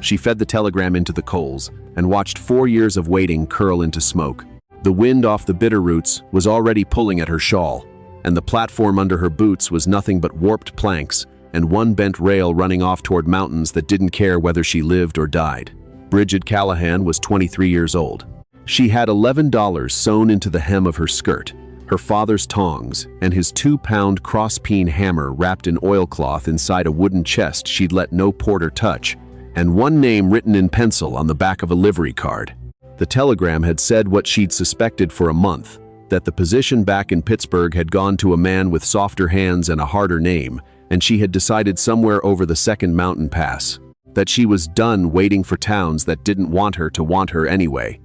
She fed the telegram into the coals and watched 4 years of waiting curl into smoke. The wind off the bitter roots was already pulling at her shawl, and the platform under her boots was nothing but warped planks and one bent rail running off toward mountains that didn't care whether she lived or died. Bridget Callahan was 23 years old. She had $11 sewn into the hem of her skirt, her father's tongs, and his 2-pound cross-peen hammer wrapped in oilcloth inside a wooden chest she'd let no porter touch, and one name written in pencil on the back of a livery card. The telegram had said what she'd suspected for a month, that the position back in Pittsburgh had gone to a man with softer hands and a harder name, and she had decided somewhere over the second mountain pass that she was done waiting for towns that didn't want her to want her anyway.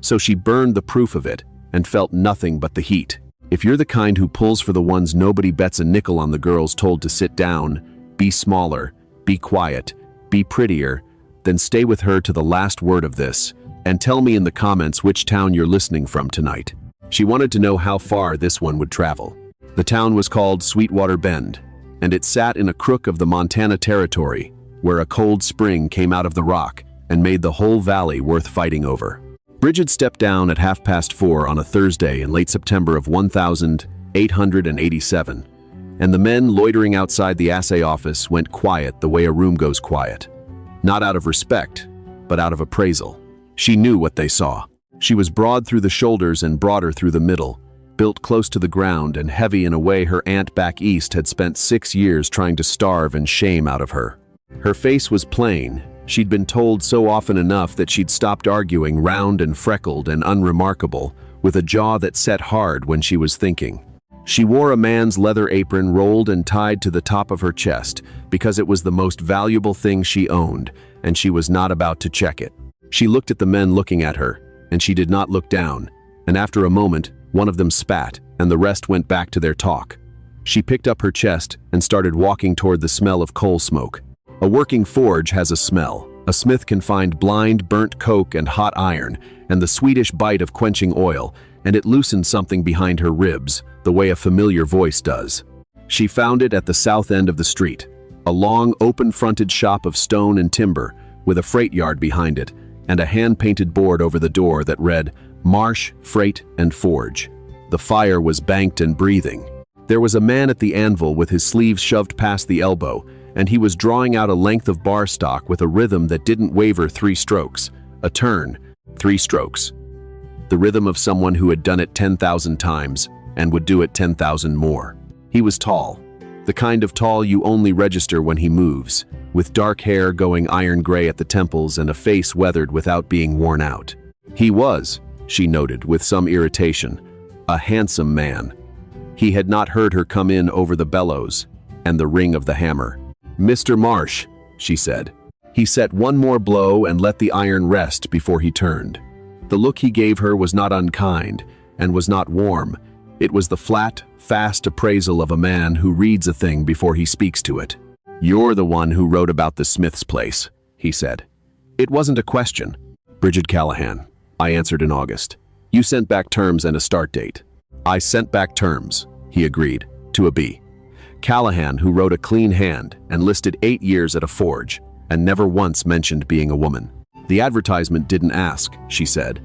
So she burned the proof of it and felt nothing but the heat. If you're the kind who pulls for the ones nobody bets a nickel on, the girls told to sit down, be smaller, be quiet, be prettier, then stay with her to the last word of this, and tell me in the comments which town you're listening from tonight. She wanted to know how far this one would travel. The town was called Sweetwater Bend, and it sat in a crook of the Montana Territory, where a cold spring came out of the rock and made the whole valley worth fighting over. Bridget stepped down at 4:30 on a Thursday in late September of 1887, and the men loitering outside the assay office went quiet the way a room goes quiet. Not out of respect, but out of appraisal. She knew what they saw. She was broad through the shoulders and broader through the middle, built close to the ground and heavy in a way her aunt back east had spent 6 years trying to starve and shame out of her. Her face was plain. She'd been told so often enough that she'd stopped arguing, round and freckled and unremarkable, with a jaw that set hard when she was thinking. She wore a man's leather apron rolled and tied to the top of her chest because it was the most valuable thing she owned, and she was not about to check it. She looked at the men looking at her, and she did not look down, and after a moment, one of them spat, and the rest went back to their talk. She picked up her chest and started walking toward the smell of coal smoke. A working forge has a smell. A smith can find blind, burnt coke and hot iron, and the Swedish bite of quenching oil, and it loosened something behind her ribs, the way a familiar voice does. She found it at the south end of the street, a long, open-fronted shop of stone and timber, with a freight yard behind it, and a hand-painted board over the door that read, Marsh, Freight, and Forge. The fire was banked and breathing. There was a man at the anvil with his sleeves shoved past the elbow, and he was drawing out a length of bar stock with a rhythm that didn't waver 3 strokes. A turn, 3 strokes. The rhythm of someone who had done it 10,000 times and would do it 10,000 more. He was tall, the kind of tall you only register when he moves, with dark hair going iron gray at the temples and a face weathered without being worn out. He was, she noted with some irritation, a handsome man. He had not heard her come in over the bellows and the ring of the hammer. Mr. Marsh, she said. He set one more blow and let the iron rest before he turned. The look he gave her was not unkind and was not warm. It was the flat, fast appraisal of a man who reads a thing before he speaks to it. You're the one who wrote about the Smith's place, he said. It wasn't a question. Bridget Callahan, I answered in August. You sent back terms and a start date. I sent back terms, he agreed, to a B. Callahan, who wrote a clean hand and listed 8 years at a forge and never once mentioned being a woman. The advertisement didn't ask, she said.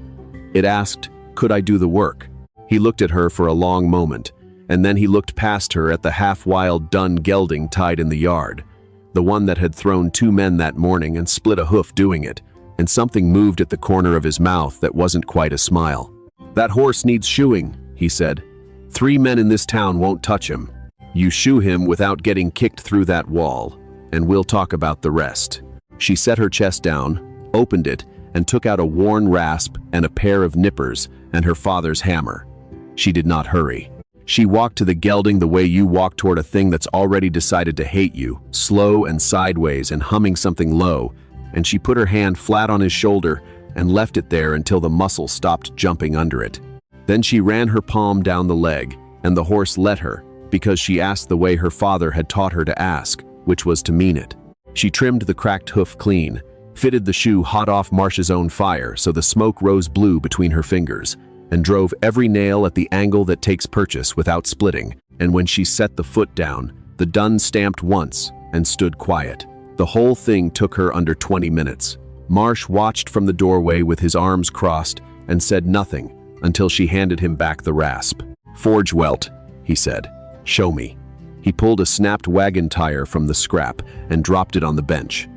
It asked, could I do the work? He looked at her for a long moment, and then he looked past her at the half-wild dun gelding tied in the yard, the one that had thrown 2 men that morning and split a hoof doing it, and something moved at the corner of his mouth that wasn't quite a smile. That horse needs shoeing, he said. 3 men in this town won't touch him. You shoe him without getting kicked through that wall, and we'll talk about the rest. She set her chest down, opened it, and took out a worn rasp and a pair of nippers and her father's hammer. She did not hurry. She walked to the gelding the way you walk toward a thing that's already decided to hate you, slow and sideways and humming something low, and she put her hand flat on his shoulder and left it there until the muscle stopped jumping under it. Then she ran her palm down the leg, and the horse let her, because she asked the way her father had taught her to ask, which was to mean it. She trimmed the cracked hoof clean, fitted the shoe hot off Marsh's own fire so the smoke rose blue between her fingers, and drove every nail at the angle that takes purchase without splitting, and when she set the foot down, the dun stamped once and stood quiet. The whole thing took her under 20 minutes. Marsh watched from the doorway with his arms crossed and said nothing until she handed him back the rasp. "Forge welt," he said. "Show me." He pulled a snapped wagon tire from the scrap and dropped it on the bench.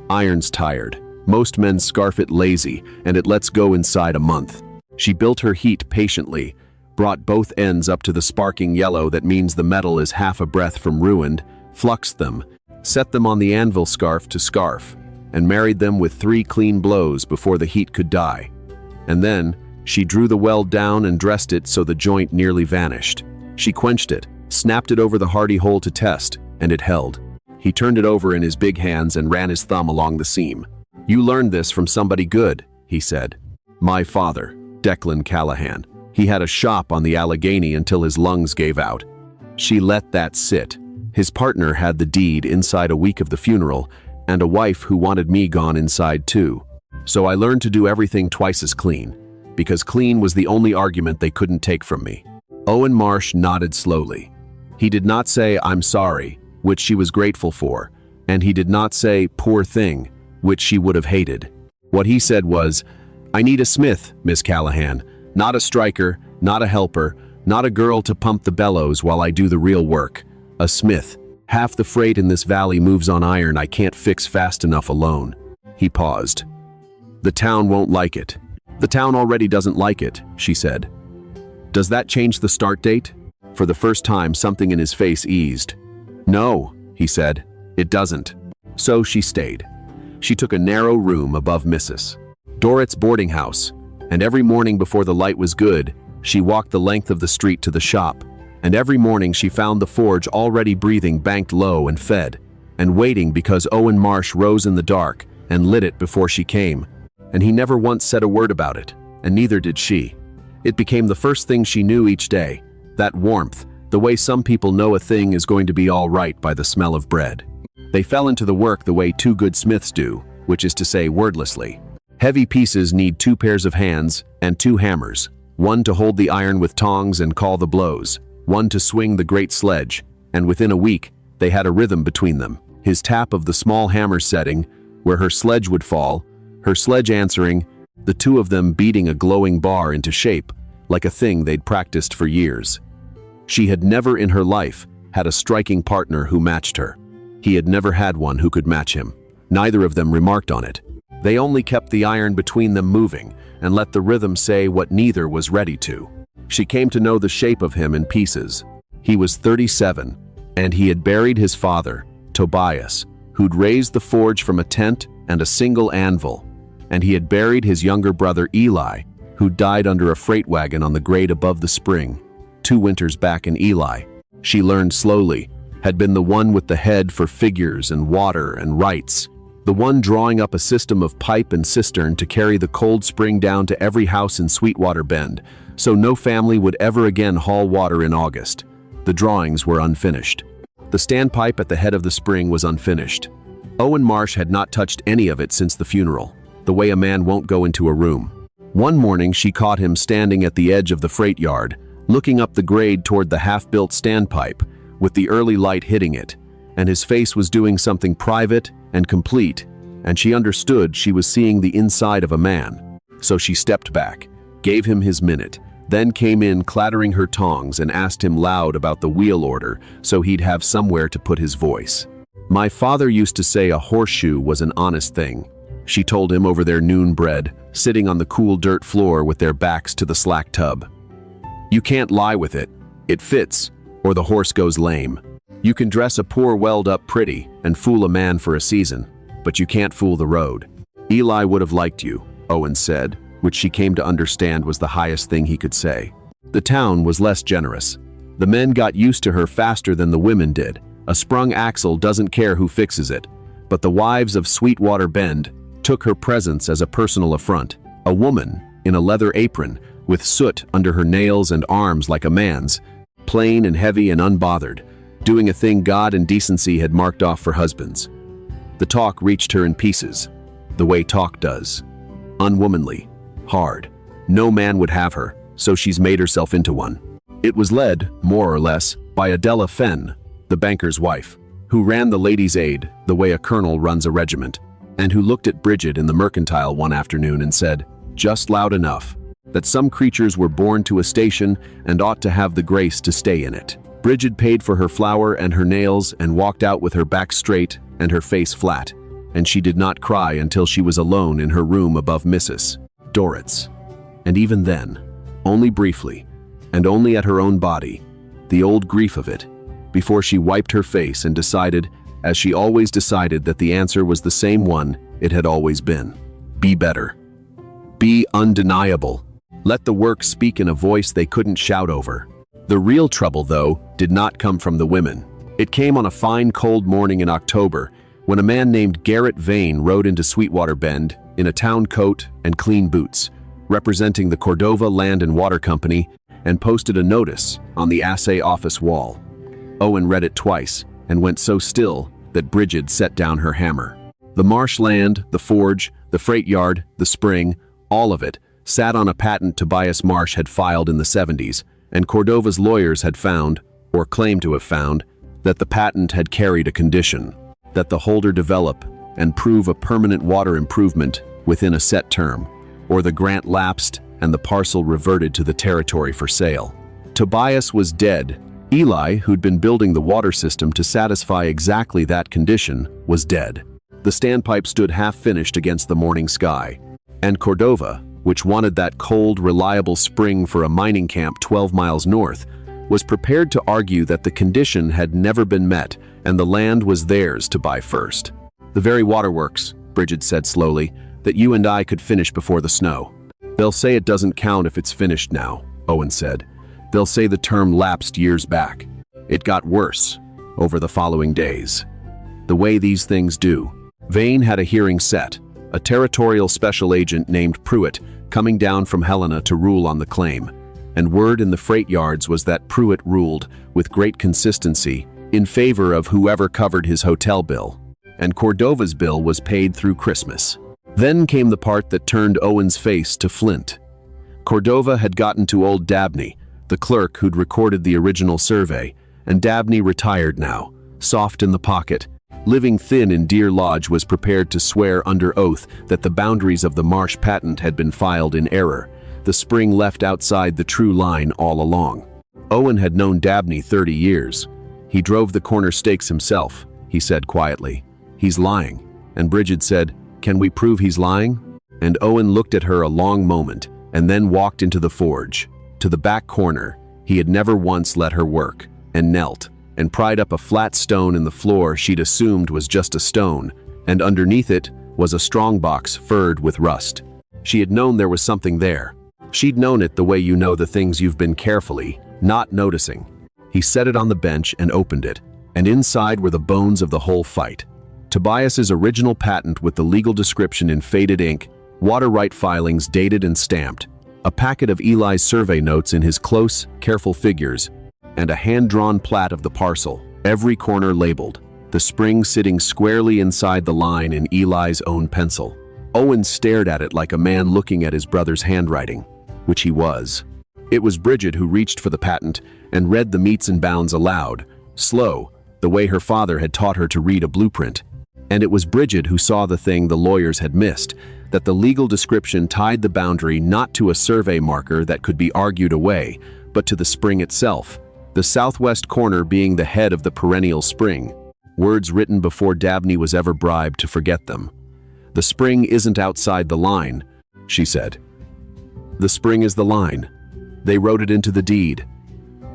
"Iron's tired. Most men scarf it lazy, and it lets go inside a month." She built her heat patiently, brought both ends up to the sparking yellow that means the metal is half a breath from ruined, fluxed them, set them on the anvil scarf to scarf, and married them with 3 clean blows before the heat could die. And then, she drew the weld down and dressed it so the joint nearly vanished. She quenched it, snapped it over the hardy hole to test, and it held. He turned it over in his big hands and ran his thumb along the seam. "You learned this from somebody good," he said. "My father, Declan Callahan. He had a shop on the Allegheny until his lungs gave out." She let that sit. His partner had the deed inside a week of the funeral, and a wife who wanted me gone inside too. So I learned to do everything twice as clean, because clean was the only argument they couldn't take from me. Owen Marsh nodded slowly. He did not say, "I'm sorry," which she was grateful for, and he did not say, "poor thing," which she would have hated. What he said was, "I need a smith, Miss Callahan, not a striker, not a helper, not a girl to pump the bellows while I do the real work. A smith. Half the freight in this valley moves on iron I can't fix fast enough alone." He paused. "The town won't like it." "The town already doesn't like it," she said. "Does that change the start date?" For the first time, something in his face eased. "No," he said, "it doesn't." So she stayed. She took a narrow room above Mrs. Dorrit's boarding house, and every morning before the light was good, she walked the length of the street to the shop, and every morning she found the forge already breathing, banked low and fed, and waiting because Owen Marsh rose in the dark and lit it before she came, and he never once said a word about it, and neither did she. It became the first thing she knew each day, that warmth, the way some people know a thing is going to be all right by the smell of bread. They fell into the work the way 2 good smiths do, which is to say wordlessly. Heavy pieces need 2 pairs of hands and 2 hammers, one to hold the iron with tongs and call the blows, one to swing the great sledge, and within a week, they had a rhythm between them. His tap of the small hammer setting, where her sledge would fall, her sledge answering, the 2 of them beating a glowing bar into shape, like a thing they'd practiced for years. She had never in her life had a striking partner who matched her. He had never had one who could match him. Neither of them remarked on it. They only kept the iron between them moving and let the rhythm say what neither was ready to. She came to know the shape of him in pieces. He was 37, and he had buried his father, Tobias, who'd raised the forge from a tent and a single anvil, and he had buried his younger brother Eli, who died under a freight wagon on the grade above the spring, 2 winters back. In Eli, she learned slowly, had been the one with the head for figures and water and rights, the one drawing up a system of pipe and cistern to carry the cold spring down to every house in Sweetwater Bend, so no family would ever again haul water in August. The drawings were unfinished. The standpipe at the head of the spring was unfinished. Owen Marsh had not touched any of it since the funeral, the way a man won't go into a room. One morning she caught him standing at the edge of the freight yard, looking up the grade toward the half-built standpipe, with the early light hitting it, and his face was doing something private and complete, and she understood she was seeing the inside of a man. So she stepped back, gave him his minute, then came in clattering her tongs and asked him loud about the wheel order so he'd have somewhere to put his voice. "My father used to say a horseshoe was an honest thing," she told him over their noon bread, sitting on the cool dirt floor with their backs to the slack tub. "You can't lie with it. It fits, or the horse goes lame. You can dress a poor weld up pretty and fool a man for a season, but you can't fool the road." "Eli would have liked you," Owen said, which she came to understand was the highest thing he could say. The town was less generous. The men got used to her faster than the women did. A sprung axle doesn't care who fixes it, but the wives of Sweetwater Bend took her presence as a personal affront. A woman, in a leather apron, with soot under her nails and arms like a man's, plain and heavy and unbothered, doing a thing God and decency had marked off for husbands. The talk reached her in pieces, the way talk does. Unwomanly, hard. No man would have her, so she's made herself into one. It was led, more or less, by Adela Fenn, the banker's wife, who ran the ladies' aid the way a colonel runs a regiment, and who looked at Bridget in the mercantile one afternoon and said, just loud enough, that some creatures were born to a station and ought to have the grace to stay in it. Bridget paid for her flour and her nails and walked out with her back straight and her face flat, and she did not cry until she was alone in her room above Mrs. Dorrit's. And even then, only briefly, and only at her own body, the old grief of it, before she wiped her face and decided, as she always decided, that the answer was the same one it had always been. Be better. Be undeniable. Let the work speak in a voice they couldn't shout over. The real trouble, though, did not come from the women. It came on a fine cold morning in October, when a man named Garrett Vane rode into Sweetwater Bend in a town coat and clean boots, representing the Cordova Land and Water Company, and posted a notice on the assay office wall. Owen read it twice and went so still that Bridget set down her hammer. The marshland, the forge, the freight yard, the spring, all of it sat on a patent Tobias Marsh had filed in the 70s, and Cordova's lawyers had found, or claimed to have found, that the patent had carried a condition, that the holder develop and prove a permanent water improvement within a set term, or the grant lapsed and the parcel reverted to the territory for sale. Tobias was dead. Eli, who'd been building the water system to satisfy exactly that condition, was dead. The standpipe stood half-finished against the morning sky, and Cordova, which wanted that cold, reliable spring for a mining camp 12 miles north, was prepared to argue that the condition had never been met and the land was theirs to buy first. The very waterworks, Bridget said slowly, that you and I could finish before the snow. They'll say it doesn't count if it's finished now, Owen said. They'll say the term lapsed years back. It got worse over the following days. The way these things do. Vane had a hearing set, a territorial special agent named Pruitt coming down from Helena to rule on the claim, and word in the freight yards was that Pruitt ruled with great consistency in favor of whoever covered his hotel bill, and Cordova's bill was paid through Christmas. Then came the part that turned Owen's face to flint. Cordova had gotten to old Dabney, the clerk who'd recorded the original survey, and Dabney, retired now, soft in the pocket, living thin in Deer Lodge, was prepared to swear under oath that the boundaries of the Marsh patent had been filed in error, the spring left outside the true line all along. Owen had known Dabney 30 years. He drove the corner stakes himself, he said quietly. He's lying. And Bridget said, can we prove he's lying? And Owen looked at her a long moment and then walked into the forge, to the back corner. He had never once let her work, and knelt and pried up a flat stone in the floor she'd assumed was just a stone, and underneath it was a strongbox furred with rust. She had known there was something there. She'd known it the way you know the things you've been carefully not noticing. He set it on the bench and opened it, and inside were the bones of the whole fight. Tobias's original patent with the legal description in faded ink, water right filings dated and stamped, a packet of Eli's survey notes in his close, careful figures, and a hand-drawn plat of the parcel, every corner labeled, the spring sitting squarely inside the line in Eli's own pencil. Owen stared at it like a man looking at his brother's handwriting, which he was. It was Bridget who reached for the patent and read the metes and bounds aloud, slow, the way her father had taught her to read a blueprint. And it was Bridget who saw the thing the lawyers had missed, that the legal description tied the boundary not to a survey marker that could be argued away, but to the spring itself, the southwest corner being the head of the perennial spring, words written before Dabney was ever bribed to forget them. The spring isn't outside the line, she said. The spring is the line. They wrote it into the deed.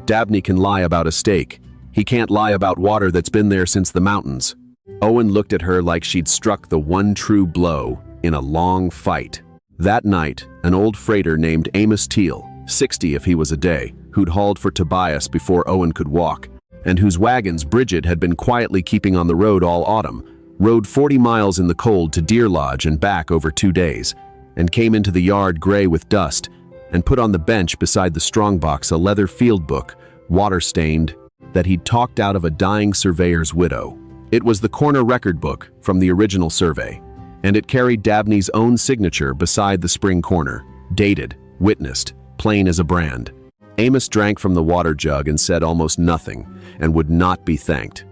Dabney can lie about a stake. He can't lie about water that's been there since the mountains. Owen looked at her like she'd struck the one true blow in a long fight. That night, an old freighter named Amos Teal, 60 if he was a day, who'd hauled for Tobias before Owen could walk, and whose wagons Bridget had been quietly keeping on the road all autumn, rode 40 miles in the cold to Deer Lodge and back over 2 days, and came into the yard gray with dust, and put on the bench beside the strongbox a leather field book, water-stained, that he'd talked out of a dying surveyor's widow. It was the corner record book from the original survey, and it carried Dabney's own signature beside the spring corner, dated, witnessed, plain as a brand. Amos drank from the water jug and said almost nothing, and would not be thanked.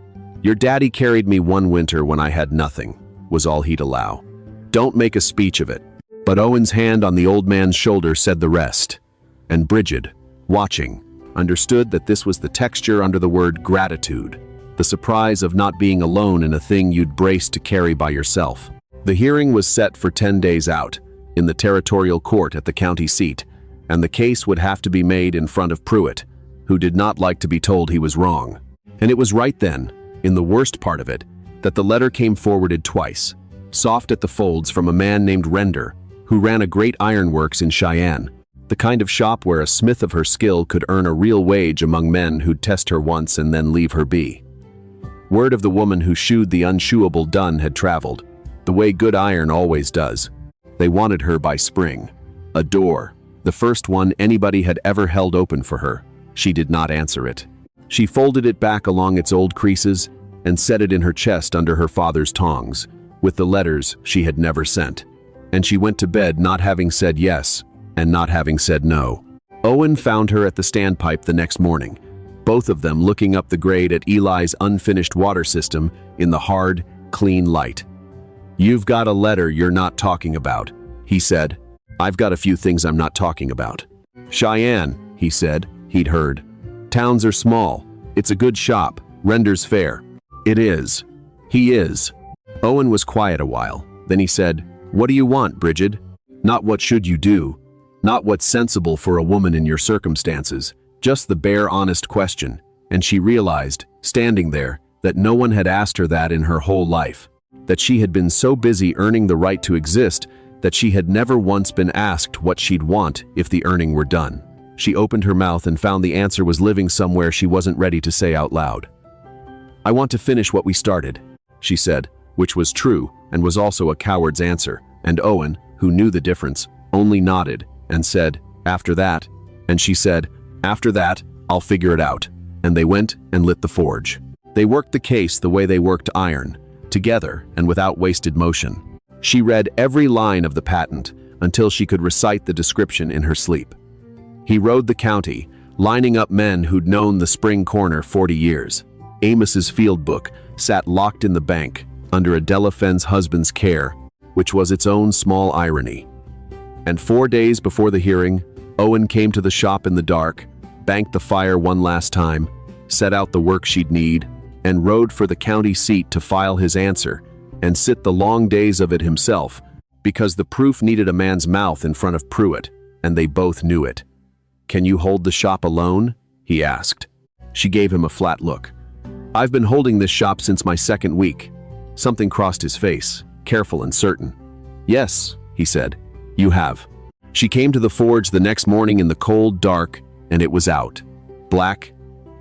"Your daddy carried me one winter when I had nothing," was all he'd allow. "Don't make a speech of it." But Owen's hand on the old man's shoulder said the rest. And Bridget, watching, understood that this was the texture under the word gratitude, the surprise of not being alone in a thing you'd braced to carry by yourself. The hearing was set for 10 days out, in the territorial court at the county seat, and the case would have to be made in front of Prairie, who did not like to be told he was wrong. And it was right then, in the worst part of it, that the letter came forwarded twice, soft at the folds, from a man named Render, who ran a great ironworks in Cheyenne, the kind of shop where a smith of her skill could earn a real wage among men who'd test her once and then leave her be. Word of the woman who shoed the unshoeable done had traveled, the way good iron always does. They wanted her by spring. A door, the first one anybody had ever held open for her. She did not answer it. She folded it back along its old creases and set it in her chest under her father's tongs, with the letters she had never sent. And she went to bed not having said yes and not having said no. Owen found her at the standpipe the next morning, both of them looking up the grade at Eli's unfinished water system in the hard, clean light. "You've got a letter you're not talking about," he said. "I've got a few things I'm not talking about." "Cheyenne," he said, he'd heard. "Towns are small. It's a good shop. Render's fair." "It is." "He is." Owen was quiet a while. Then he said, "What do you want, Bridget? Not what should you do. Not what's sensible for a woman in your circumstances. Just the bare, honest question." And she realized, standing there, that no one had asked her that in her whole life. That she had been so busy earning the right to exist that she had never once been asked what she'd want if the earning were done. She opened her mouth and found the answer was living somewhere she wasn't ready to say out loud. "I want to finish what we started," she said, which was true and was also a coward's answer. And Owen, who knew the difference, only nodded and said, "After that." And she said, "After that, I'll figure it out." And they went and lit the forge. They worked the case the way they worked iron, together and without wasted motion. She read every line of the patent until she could recite the description in her sleep. He rode the county, lining up men who'd known the spring corner 40 years. Amos's field book sat locked in the bank under Adela Fenn's husband's care, which was its own small irony. And 4 days before the hearing, Owen came to the shop in the dark, banked the fire one last time, set out the work she'd need, and rode for the county seat to file his answer and sit the long days of it himself, because the proof needed a man's mouth in front of Prairie, and they both knew it. "Can you hold the shop alone?" he asked. She gave him a flat look. "I've been holding this shop since my second week." Something crossed his face, careful and certain. "Yes," he said, "you have." She came to the forge the next morning in the cold dark, and it was out. Black,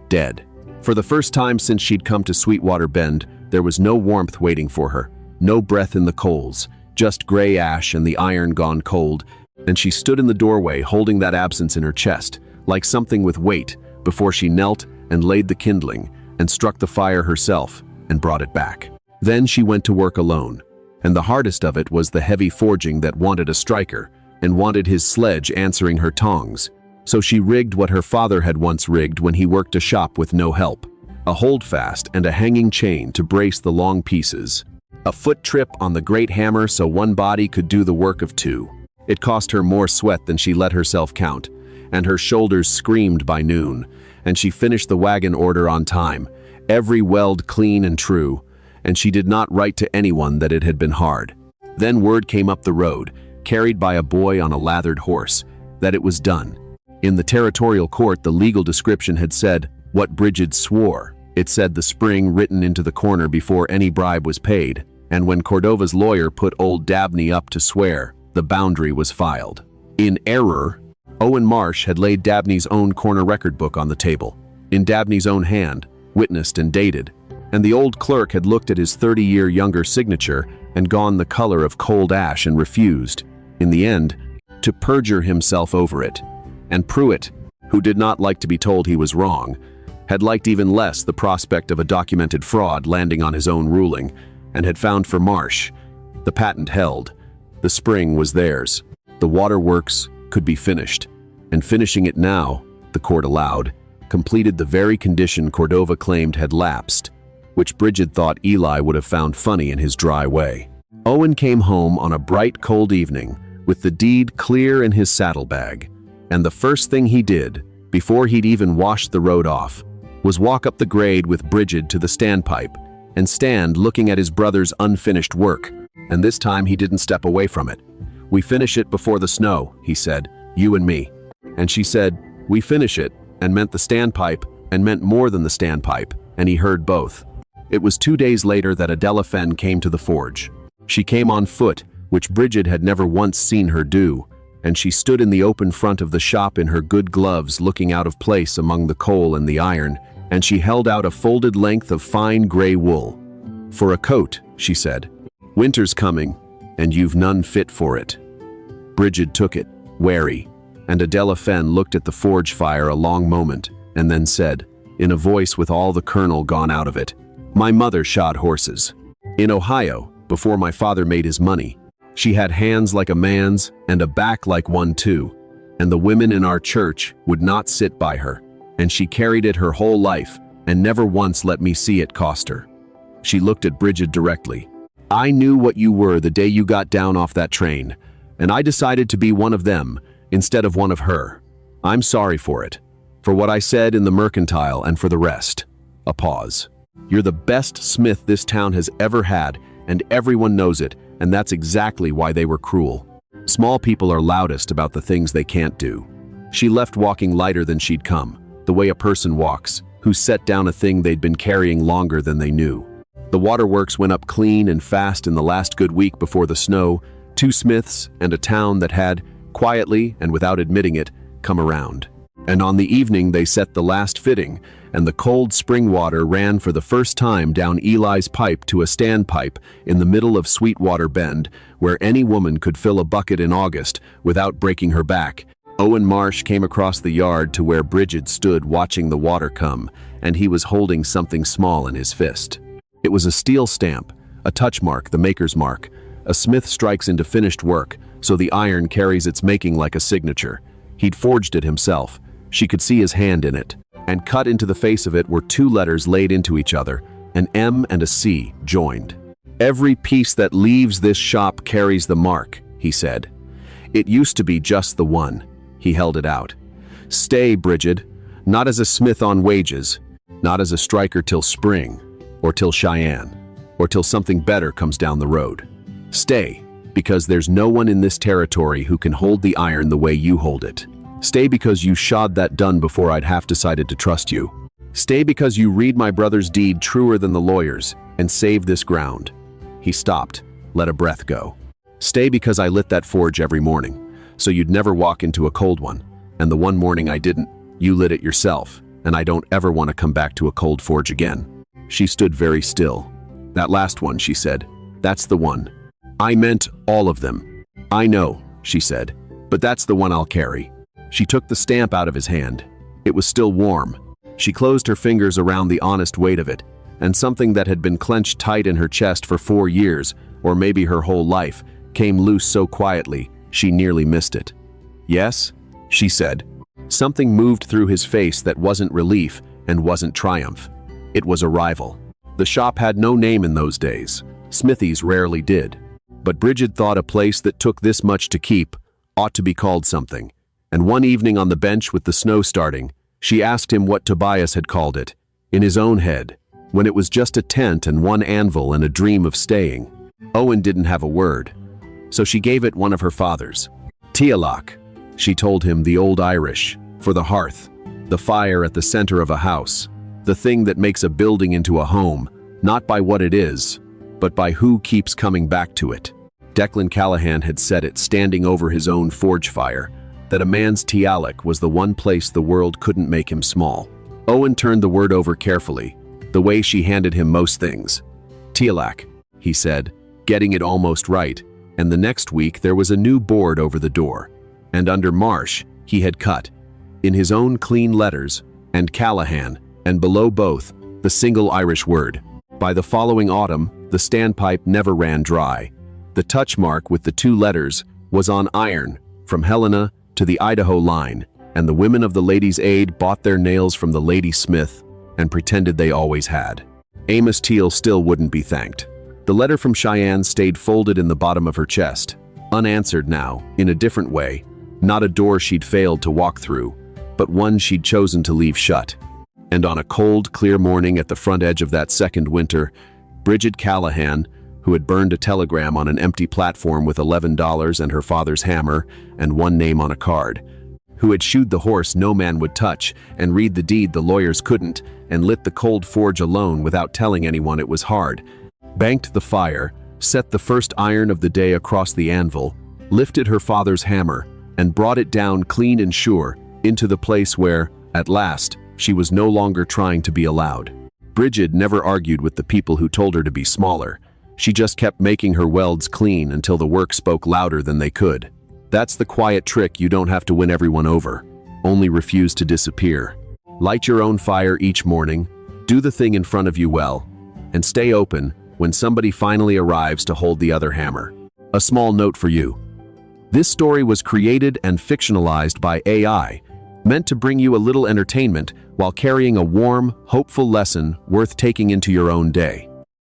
dead. For the first time since she'd come to Sweetwater Bend, there was no warmth waiting for her, no breath in the coals, just gray ash and the iron gone cold, and she stood in the doorway holding that absence in her chest, like something with weight, before she knelt and laid the kindling and struck the fire herself and brought it back. Then she went to work alone, and the hardest of it was the heavy forging that wanted a striker and wanted his sledge answering her tongs. So she rigged what her father had once rigged when he worked a shop with no help, a holdfast and a hanging chain to brace the long pieces, a foot trip on the great hammer so one body could do the work of two. It cost her more sweat than she let herself count, and her shoulders screamed by noon, and she finished the wagon order on time, every weld clean and true, and she did not write to anyone that it had been hard. Then word came up the road, carried by a boy on a lathered horse, that it was done. In the territorial court, the legal description had said what Bridget swore. It said the spring written into the corner before any bribe was paid, and when Cordova's lawyer put old Dabney up to swear, the boundary was filed. In error, Owen Marsh had laid Dabney's own corner record book on the table, in Dabney's own hand, witnessed and dated, and the old clerk had looked at his 30-year younger signature and gone the color of cold ash and refused, in the end, to perjure himself over it. And Prairie, who did not like to be told he was wrong, had liked even less the prospect of a documented fraud landing on his own ruling, and had found for Marsh. The patent held. The spring was theirs. The waterworks could be finished. And finishing it now, the court allowed, completed the very condition Cordova claimed had lapsed. which Bridget thought Eli would have found funny in his dry way. Owen came home on a bright, cold evening with the deed clear in his saddlebag, and the first thing he did, before he'd even washed the road off, was walk up the grade with Bridget to the standpipe and stand looking at his brother's unfinished work. And this time he didn't step away from it. "We finish it before the snow," he said, "you and me." And she said, "We finish it," and meant the standpipe, and meant more than the standpipe, and he heard both. It was 2 days later that Adela Fenn came to the forge. She came on foot, which Bridget had never once seen her do, and she stood in the open front of the shop in her good gloves looking out of place among the coal and the iron, and she held out a folded length of fine gray wool. "For a coat," she said. "Winter's coming, and you've none fit for it." Bridget took it, wary, and Adela Fenn looked at the forge fire a long moment, and then said, in a voice with all the kernel gone out of it, "My mother shod horses. In Ohio, before my father made his money. She had hands like a man's and a back like one too, and the women in our church would not sit by her, and she carried it her whole life and never once let me see it cost her." She looked at Bridget directly. "I knew what you were the day you got down off that train, and I decided to be one of them instead of one of her. I'm sorry for it, for what I said in the mercantile and for the rest." A pause. "You're the best smith this town has ever had, and everyone knows it, and that's exactly why they were cruel. Small people are loudest about the things they can't do." She left walking lighter than she'd come, the way a person walks, who set down a thing they'd been carrying longer than they knew. The waterworks went up clean and fast in the last good week before the snow, 2 smiths and a town that had, quietly and without admitting it, come around. And on the evening they set the last fitting, and the cold spring water ran for the first time down Eli's pipe to a standpipe in the middle of Sweetwater Bend, where any woman could fill a bucket in August without breaking her back. Owen Marsh came across the yard to where Bridget stood watching the water come, and he was holding something small in his fist. It was a steel stamp, a touch mark, the maker's mark. A smith strikes into finished work, so the iron carries its making like a signature. He'd forged it himself. She could see his hand in it, and cut into the face of it were 2 letters laid into each other, an M and a C joined. "Every piece that leaves this shop carries the mark," he said. "It used to be just the one." He held it out. "Stay, Bridget, not as a smith on wages, not as a striker till spring, or till Cheyenne, or till something better comes down the road. Stay, because there's no one in this territory who can hold the iron the way you hold it. Stay because you shod that done before I'd half decided to trust you. Stay because you read my brother's deed truer than the lawyers, and save this ground." He stopped, let a breath go. "Stay because I lit that forge every morning, so you'd never walk into a cold one, and the one morning I didn't, you lit it yourself, and I don't ever want to come back to a cold forge again." She stood very still. "That last one," she said, "that's the one." "I meant all of them." "I know," she said, "but that's the one I'll carry." She took the stamp out of his hand. It was still warm. She closed her fingers around the honest weight of it, and something that had been clenched tight in her chest for 4 years, or maybe her whole life, came loose so quietly she nearly missed it. "Yes?" she said. Something moved through his face that wasn't relief and wasn't triumph. It was arrival. The shop had no name in those days. Smithies rarely did. But Bridget thought a place that took this much to keep ought to be called something. And one evening on the bench with the snow starting, she asked him what Tobias had called it, in his own head, when it was just a tent and 1 anvil and a dream of staying. Owen didn't have a word, so she gave it one of her father's. "Tialach," she told him, the old Irish, for the hearth, the fire at the center of a house, the thing that makes a building into a home, not by what it is, but by who keeps coming back to it. Declan Callahan had said it standing over his own forge fire, that a man's tialach was the one place the world couldn't make him small. Owen turned the word over carefully, the way she handed him most things. "Tialach," he said, getting it almost right, and the next week there was a new board over the door, and under Marsh he had cut, in his own clean letters, and Callahan, and below both, the single Irish word. By the following autumn, the standpipe never ran dry. The touch mark with the 2 letters was on iron, from Helena to the Idaho line, and the women of the Ladies' Aid bought their nails from the lady smith and pretended they always had. Amos Teal still wouldn't be thanked. The letter from Cheyenne stayed folded in the bottom of her chest, unanswered now, in a different way. Not a door she'd failed to walk through, but one she'd chosen to leave shut. And on a cold, clear morning at the front edge of that second winter, Bridget Callahan, who had burned a telegram on an empty platform with $11 and her father's hammer and one name on a card, who had shoed the horse no man would touch and read the deed the lawyers couldn't, and lit the cold forge alone without telling anyone it was hard, banked the fire, set the first iron of the day across the anvil, lifted her father's hammer, and brought it down clean and sure into the place where, at last, she was no longer trying to be allowed. Bridget never argued with the people who told her to be smaller. She just kept making her welds clean until the work spoke louder than they could. That's the quiet trick you don't have to win everyone over. Only refuse to disappear. Light your own fire each morning, do the thing in front of you well, and stay open when somebody finally arrives to hold the other hammer. A small note for you. This story was created and fictionalized by AI, meant to bring you a little entertainment while carrying a warm, hopeful lesson worth taking into your own day.